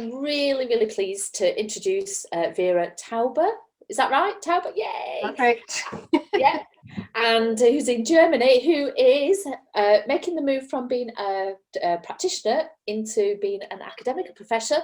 I'm really, really pleased to introduce Vera Tauber. Is that right? Tauber? Yay! Perfect. Yeah. And who's in Germany, who is making the move from being a practitioner into being an academic professor.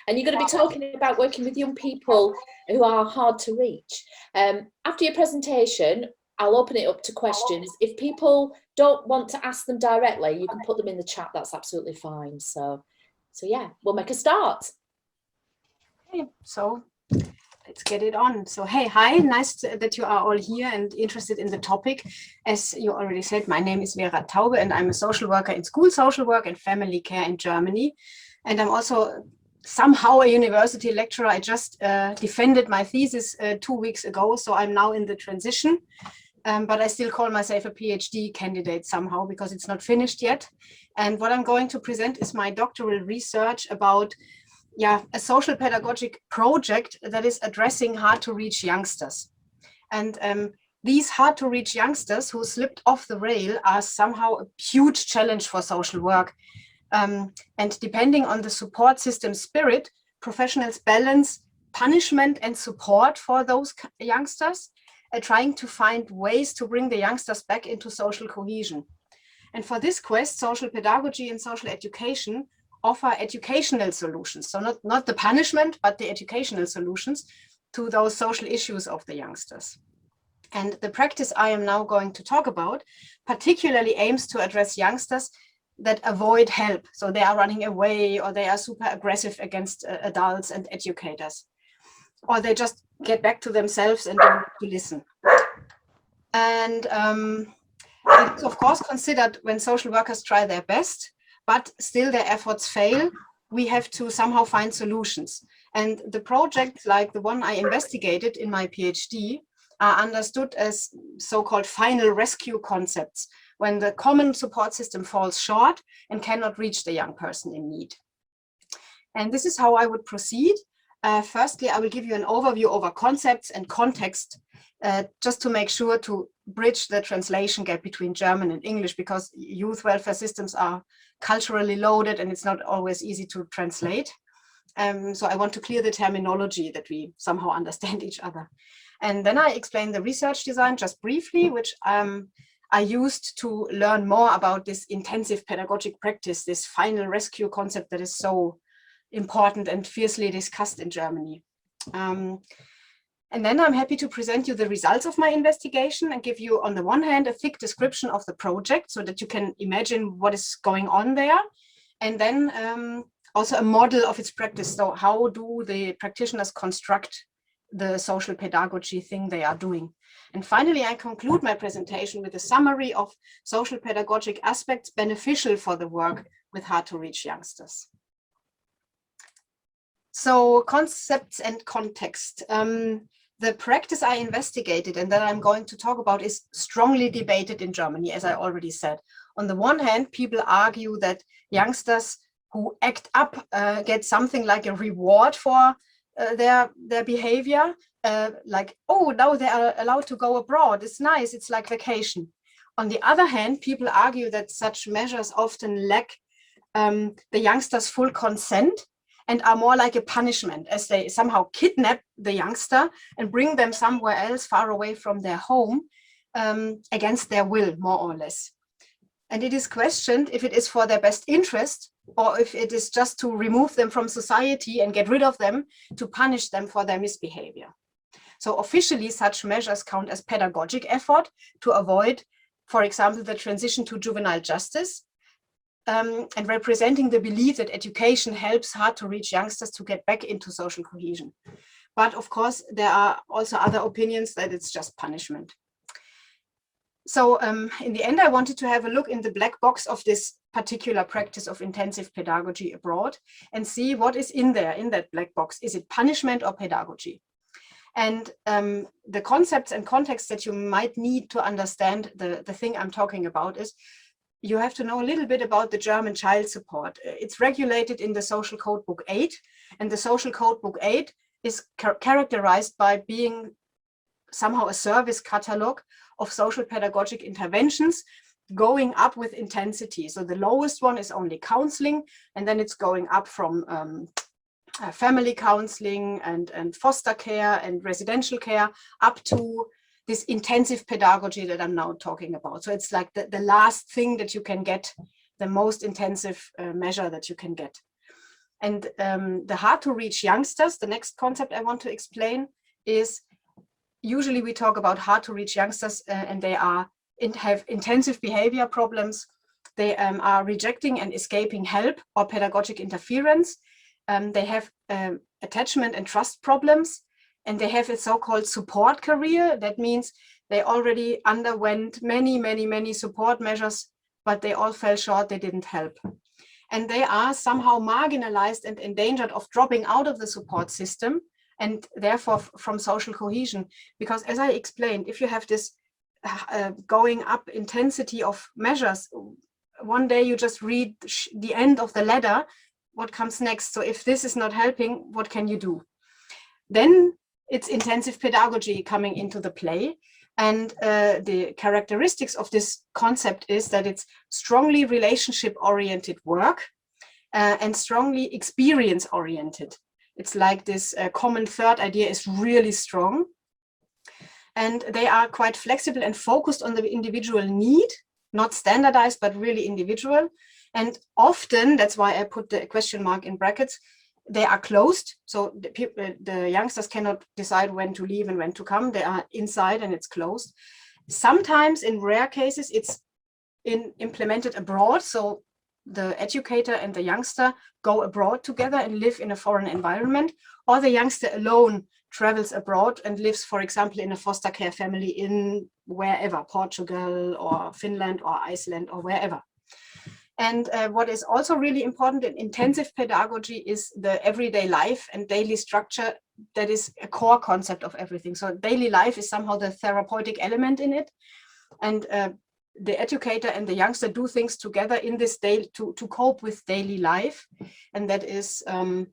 And you're going to be talking about working with young people who are hard to reach. After your presentation, I'll open it up to questions. If people don't want to ask them directly, you can put them in the chat. That's absolutely fine. So yeah, we'll make a start. Okay, so let's get it on. So, hey, hi, nice that you are all here and interested in the topic. As you already said, my name is Vera Taube and I'm a social worker in school social work and family care in Germany. And I'm also somehow a university lecturer. I just defended my thesis 2 weeks ago, so I'm now in the transition. But I still call myself a PhD candidate somehow because it's not finished yet. And what I'm going to present is my doctoral research about a social pedagogic project that is addressing hard to reach youngsters. And these hard to reach youngsters who slipped off the rail are somehow a huge challenge for social work. And depending on the support system spirit, professionals balance punishment and support for those youngsters, trying to find ways to bring the youngsters back into social cohesion. And for this quest, social pedagogy and social education offer educational solutions. So not the punishment, but the educational solutions to those social issues of the youngsters. And the practice I am now going to talk about particularly aims to address youngsters that avoid help. So they are running away, or they are super aggressive against adults and educators, or they just get back to themselves and don't want to listen. And it's of course considered when social workers try their best, but still their efforts fail, we have to somehow find solutions. And the projects like the one I investigated in my PhD are understood as so-called final rescue concepts, when the common support system falls short and cannot reach the young person in need. And this is how I would proceed. Firstly, I will give you an overview over concepts and context, just to make sure to bridge the translation gap between German and English, because youth welfare systems are culturally loaded and it's not always easy to translate. So I want to clear the terminology that we somehow understand each other. And then I explain the research design just briefly, which I used to learn more about this intensive pedagogic practice, this final rescue concept that is so important and fiercely discussed in Germany. And then I'm happy to present you the results of my investigation and give you, on the one hand, a thick description of the project so that you can imagine what is going on there. And then also a model of its practice. So how do the practitioners construct the social pedagogy thing they are doing? And finally, I conclude my presentation with a summary of social pedagogic aspects beneficial for the work with hard to reach youngsters. So concepts and context. The practice I investigated and that I'm going to talk about is strongly debated in Germany, as I already said. On the one hand, people argue that youngsters who act up get something like a reward for their behavior, like, oh, now they are allowed to go abroad. It's nice, it's like vacation. On the other hand, people argue that such measures often lack the youngsters' full consent and are more like a punishment, as they somehow kidnap the youngster and bring them somewhere else far away from their home against their will, more or less. And it is questioned if it is for their best interest or if it is just to remove them from society and get rid of them to punish them for their misbehavior. So officially, such measures count as pedagogic effort to avoid, for example, the transition to juvenile justice, and representing the belief that education helps hard to reach youngsters to get back into social cohesion. But of course, there are also other opinions that it's just punishment. So in the end, I wanted to have a look in the black box of this particular practice of intensive pedagogy abroad and see what is in there, in that black box. Is it punishment or pedagogy? And the concepts and context that you might need to understand the thing I'm talking about is you have to know a little bit about the German child support. It's regulated in the Social Code Book 8, and the Social Code Book 8 is characterized by being somehow a service catalog of social pedagogic interventions going up with intensity. So the lowest one is only counseling, and then it's going up from family counseling and foster care and residential care, up to this intensive pedagogy that I'm now talking about. So it's like the last thing that you can get, the most intensive measure that you can get. And the hard to reach youngsters, the next concept I want to explain is, usually we talk about hard to reach youngsters and they have intensive behavior problems. They are rejecting and escaping help or pedagogic interference. They have attachment and trust problems, and they have a so-called support career. That means they already underwent many support measures, but they all fell short, they didn't help. And they are somehow marginalized and endangered of dropping out of the support system, and therefore from social cohesion. Because as I explained, if you have this going up intensity of measures, one day you just read the end of the ladder, what comes next? So if this is not helping, what can you do? Then it's intensive pedagogy coming into the play. And the characteristics of this concept is that it's strongly relationship-oriented work and strongly experience-oriented. It's like this common third idea is really strong. And they are quite flexible and focused on the individual need, not standardized, but really individual. And often, that's why I put the question mark in brackets, they are closed. So the youngsters cannot decide when to leave and when to come. They are inside and it's closed. Sometimes, in rare cases, it's implemented abroad. So the educator and the youngster go abroad together and live in a foreign environment, or the youngster alone travels abroad and lives, for example, in a foster care family in wherever, Portugal or Finland or Iceland or wherever. And what is also really important in intensive pedagogy is the everyday life and daily structure. That is a core concept of everything. So daily life is somehow the therapeutic element in it. And the educator and the youngster do things together in this day to cope with daily life. And that is, the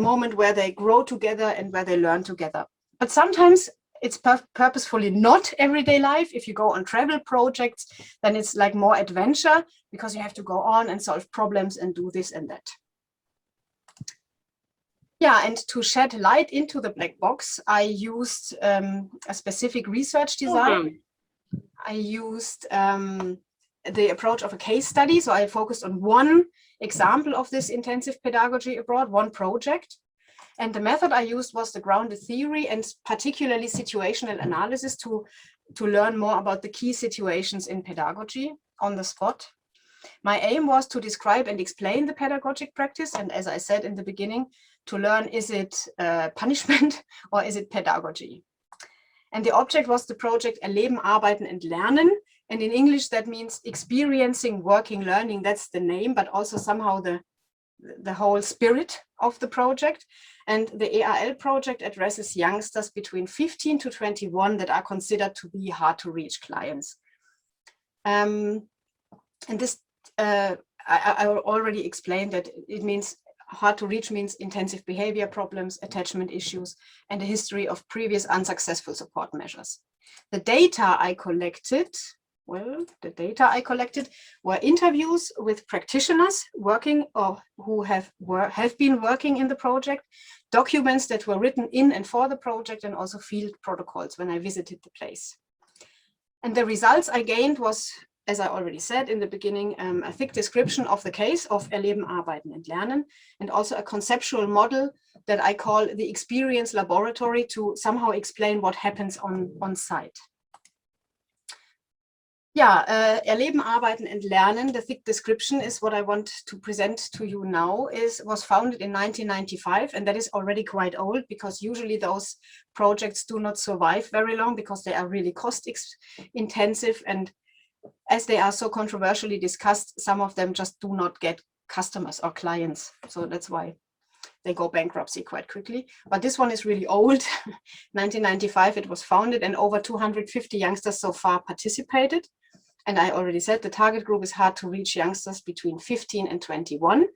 moment where they grow together and where they learn together. But sometimes it's purposefully not everyday life. If you go on travel projects, then it's like more adventure, because you have to go on and solve problems and do this and that. Yeah, and to shed light into the black box, I used a specific research design. I used the approach of a case study. So I focused on one example of this intensive pedagogy abroad, one project. And the method I used was the grounded theory and particularly situational analysis to learn more about the key situations in pedagogy on the spot. My aim was to describe and explain the pedagogic practice. And as I said in the beginning, to learn, is it punishment or is it pedagogy? And the object was the project Erleben, Arbeiten und Lernen. And in English, that means experiencing, working, learning. That's the name, but also somehow the whole spirit of the project. And the EAL project addresses youngsters between 15 to 21 that are considered to be hard to reach clients. And this, I already explained that it means hard to reach means intensive behavior problems, attachment issues, and a history of previous unsuccessful support measures. The data I collected, were interviews with practitioners working or who have been working in the project, documents that were written in and for the project, and also field protocols when I visited the place. And the results I gained was, as I already said in the beginning, a thick description of the case of Erleben, Arbeiten und Lernen, and also a conceptual model that I call the experience laboratory to somehow explain what happens on site. Yeah, Erleben, Arbeiten und Lernen, the thick description is what I want to present to you now, was founded in 1995, and that is already quite old, because usually those projects do not survive very long because they are really cost intensive, and as they are so controversially discussed, some of them just do not get customers or clients. So that's why they go bankruptcy quite quickly. But this one is really old. 1995 it was founded, and over 250 youngsters so far participated. And I already said the target group is hard to reach youngsters between 15 and 21.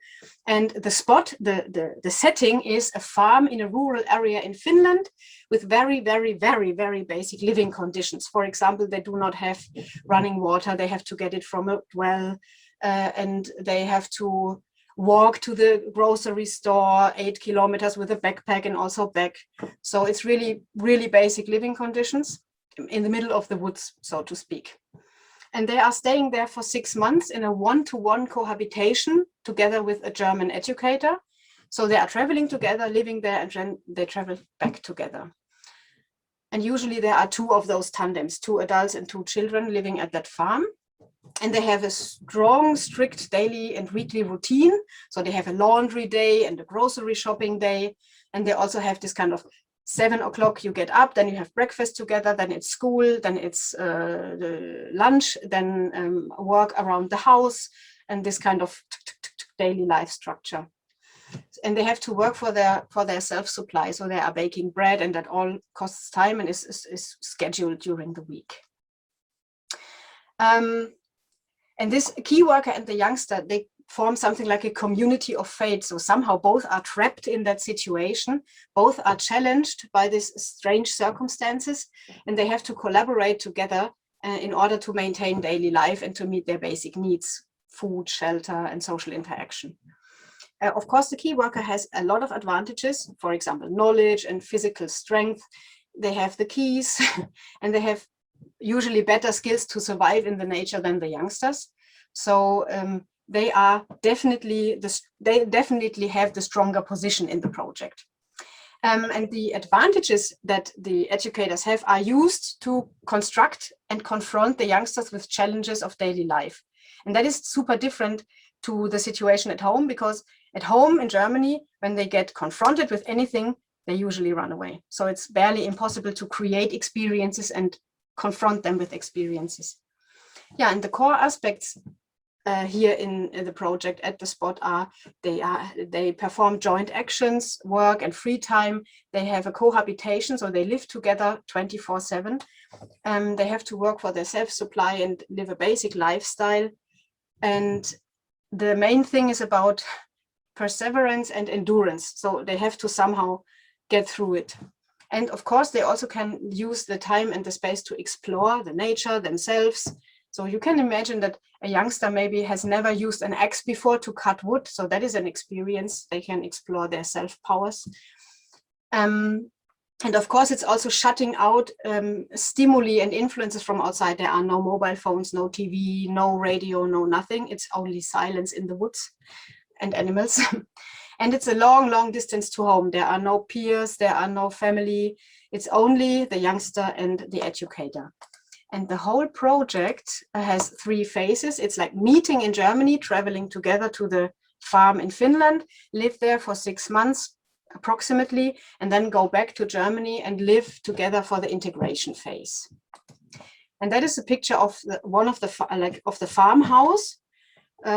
And the spot, the setting is a farm in a rural area in Finland with very, very, very, very basic living conditions. For example, they do not have running water. They have to get it from a well, and they have to walk to the grocery store 8 kilometers with a backpack and also back. So it's really, really basic living conditions in the middle of the woods, so to speak. And they are staying there for 6 months in a one-to-one cohabitation together with a German educator. So they are traveling together, living there, and then they travel back together. And usually there are 2 of those tandems, 2 adults and 2 children living at that farm. And they have a strong, strict daily and weekly routine. So they have a laundry day and a grocery shopping day. And they also have this kind of 7 o'clock you get up, then you have breakfast together, then it's school, then it's the lunch, then work around the house, and this kind of daily life structure. And they have to work for their self-supply. So they are baking bread, and that all costs time and is scheduled during the week. And this key worker and the youngster, they form something like a community of fate. So somehow both are trapped in that situation. Both are challenged by these strange circumstances, and they have to collaborate together in order to maintain daily life and to meet their basic needs, food, shelter, and social interaction. Of course, the key worker has a lot of advantages, for example, knowledge and physical strength. They have the keys and they have usually better skills to survive in the nature than the youngsters. So they definitely have the stronger position in the project. And the advantages that the educators have are used to construct and confront the youngsters with challenges of daily life. And that is super different to the situation at home, because at home in Germany, when they get confronted with anything, they usually run away. So it's barely impossible to create experiences and confront them with experiences. Yeah, and the core aspects here in the project at the spot are they perform joint actions, work and free time. They have a cohabitation, so they live together 24/7. They have to work for their self-supply and live a basic lifestyle. And the main thing is about perseverance and endurance. So they have to somehow get through it. And of course, they also can use the time and the space to explore the nature themselves. So you can imagine that a youngster maybe has never used an axe before to cut wood. So that is an experience. They can explore their self-powers. And of course, it's also shutting out stimuli and influences from outside. There are no mobile phones, no TV, no radio, no nothing. It's only silence in the woods and animals. And it's a long, long distance to home. There are no peers, there are no family. It's only the youngster and the educator. And the whole project has 3 phases. It's like meeting in Germany, traveling together to the farm in Finland, live there for 6 months approximately, and then go back to Germany and live together for the integration phase. And that is a picture of one of the farmhouse,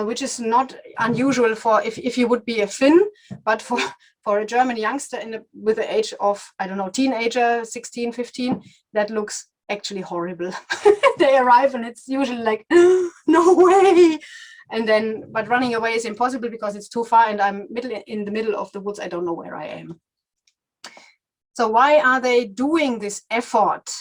which is not unusual for if you would be a Finn, but for a German youngster with the age of, I don't know, teenager, 16, 15, that looks actually horrible. They arrive and it's usually like, no way. And then, but running away is impossible because it's too far and I'm in the middle of the woods. I don't know where I am. So why are they doing this effort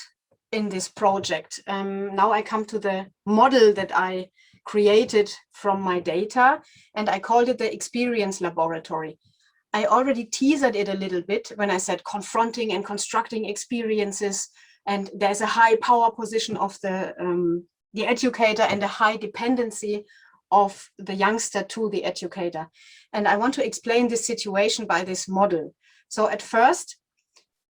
in this project? Now I come to the model that I created from my data, and I called it the experience laboratory. I already teased it a little bit when I said confronting and constructing experiences, and there's a high power position of the educator and a high dependency of the youngster to the educator. And I want to explain this situation by this model. So at first,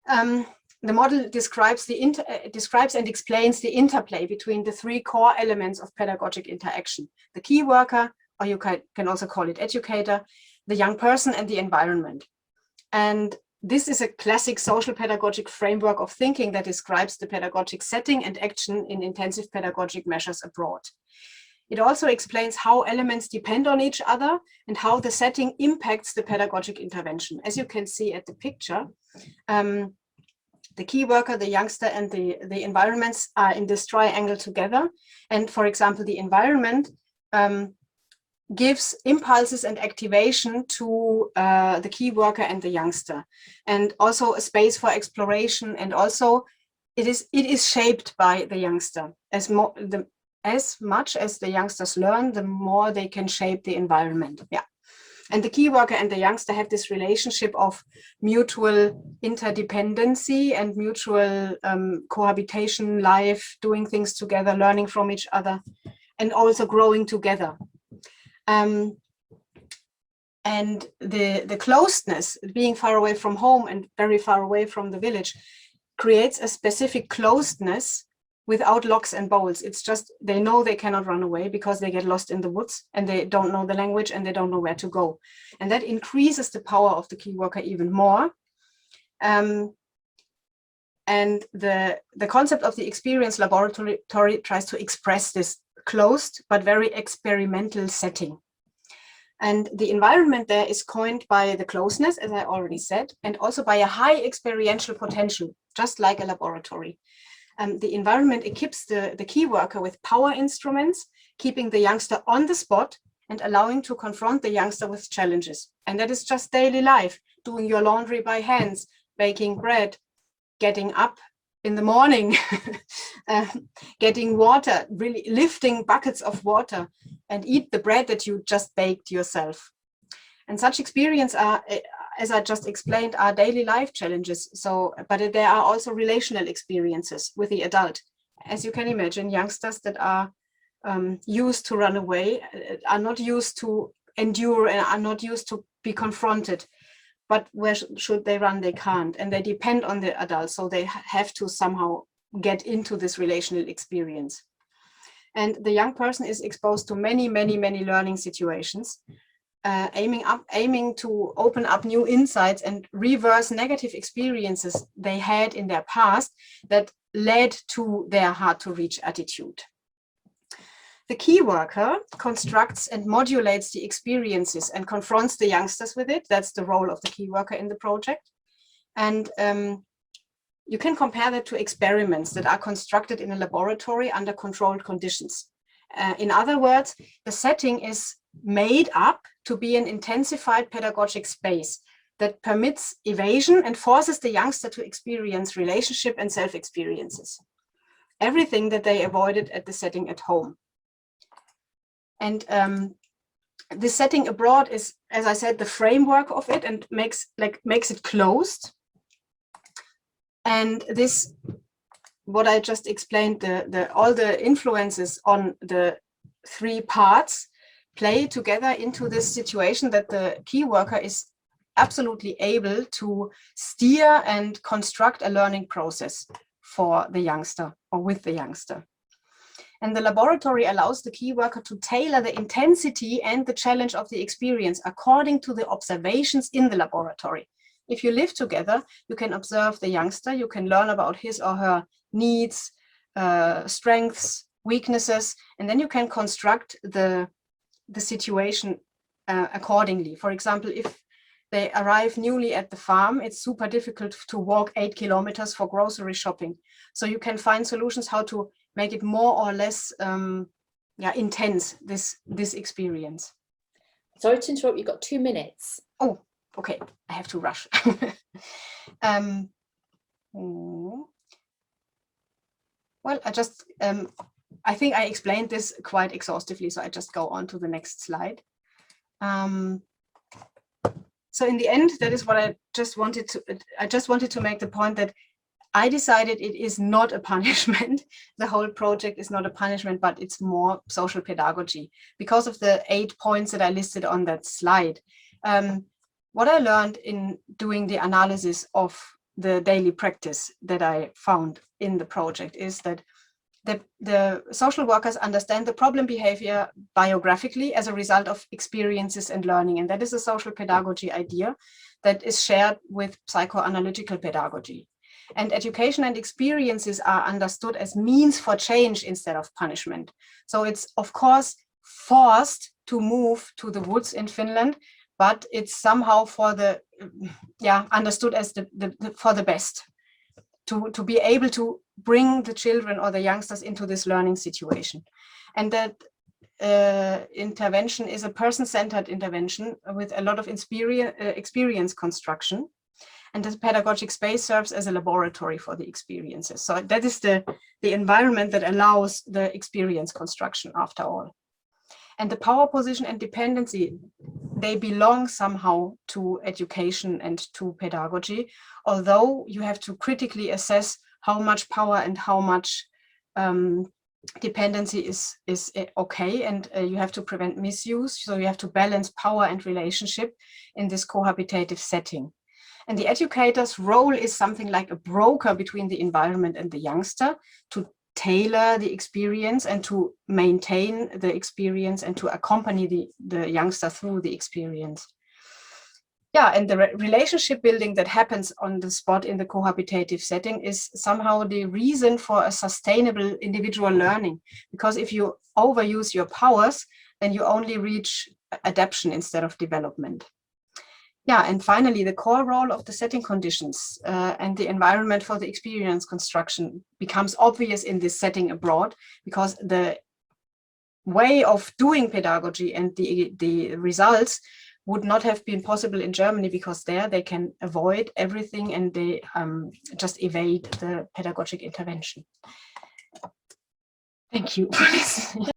the model describes and explains the interplay between the 3 core elements of pedagogic interaction: the key worker, or you can also call it educator, the young person, and the environment. And this is a classic social pedagogic framework of thinking that describes the pedagogic setting and action in intensive pedagogic measures abroad. It also explains how elements depend on each other and how the setting impacts the pedagogic intervention. As you can see at the picture, the key worker, the youngster, and the environments are in this triangle together. And for example, the environment gives impulses and activation to the key worker and the youngster, and also a space for exploration. And also it is shaped by the youngster. As much as the youngsters learn, the more they can shape the environment. Yeah. And the key worker and the youngster have this relationship of mutual interdependency and mutual cohabitation, life, doing things together, learning from each other, and also growing together. And the closeness, being far away from home and very far away from the village, creates a specific closeness without locks and bolts. It's just, they know they cannot run away because they get lost in the woods and they don't know the language and they don't know where to go. And that increases the power of the key worker even more. And the concept of the experience laboratory tries to express this closed but very experimental setting. And the environment there is coined by the closeness, as I already said, and also by a high experiential potential, just like a laboratory. The environment equips the key worker with power instruments, keeping the youngster on the spot and allowing to confront the youngster with challenges. And that is just daily life, doing your laundry by hands, baking bread, getting up in the morning, getting water, really lifting buckets of water and eat the bread that you just baked yourself. And such experience are, as I just explained, are daily life challenges. So, but there are also relational experiences with the adult. As you can imagine, youngsters that are used to run away are not used to endure and are not used to be confronted. But where should they run? They can't, and they depend on the adults. So they have to somehow get into this relational experience. And the young person is exposed to many, many, many learning situations, aiming to open up new insights and reverse negative experiences they had in their past that led to their hard to reach attitude. The key worker constructs and modulates the experiences and confronts the youngsters with it. That's the role of the key worker in the project. And you can compare that to experiments that are constructed in a laboratory under controlled conditions. In other words, the setting is made up to be an intensified pedagogic space that permits evasion and forces the youngster to experience relationship and self-experiences. Everything that they avoided at the setting at home. And this setting abroad is, as I said, the framework of it and makes it closed. And this, what I just explained, all the influences on the three parts play together into this situation that the key worker is absolutely able to steer and construct a learning process for the youngster or with the youngster. And the laboratory allows the key worker to tailor the intensity and the challenge of the experience according to the observations in the laboratory. If you live together, you can observe the youngster, you can learn about his or her needs, strengths, weaknesses, and then you can construct the situation accordingly. For example, if they arrive newly at the farm, it's super difficult to walk 8 kilometers for grocery shopping. So you can find solutions how to make it more or less intense, this experience. Sorry to interrupt, you've got 2 minutes. Oh, okay, I have to rush. Well, I think I explained this quite exhaustively, so I just go on to the next slide. So in the end, that is what I just wanted to make the point that I decided it is not a punishment. The whole project is not a punishment, but it's more social pedagogy because of the 8 points that I listed on that slide. What I learned in doing the analysis of the daily practice that I found in the project is that the social workers understand the problem behavior biographically as a result of experiences and learning. And that is a social pedagogy idea that is shared with psychoanalytical pedagogy. And education and experiences are understood as means for change instead of punishment. So it's, of course, forced to move to the woods in Finland, but it's somehow for the, understood as for the best, to be able to bring the children or the youngsters into this learning situation. And that intervention is a person-centered intervention with a lot of experience construction. And the pedagogic space serves as a laboratory for the experiences. So that is the environment that allows the experience construction after all. And the power position and dependency, they belong somehow to education and to pedagogy, although you have to critically assess how much power and how much dependency is okay, and you have to prevent misuse. So you have to balance power and relationship in this cohabitative setting. And the educator's role is something like a broker between the environment and the youngster, to tailor the experience and to maintain the experience and to accompany the youngster through the experience. Yeah, and the relationship building that happens on the spot in the cohabitative setting is somehow the reason for a sustainable individual learning. Because if you overuse your powers, then you only reach adaptation instead of development. Yeah, and finally, the core role of the setting conditions and the environment for the experience construction becomes obvious in this setting abroad, because the way of doing pedagogy and the results would not have been possible in Germany, because there they can avoid everything and they just evade the pedagogic intervention. Thank you for listening.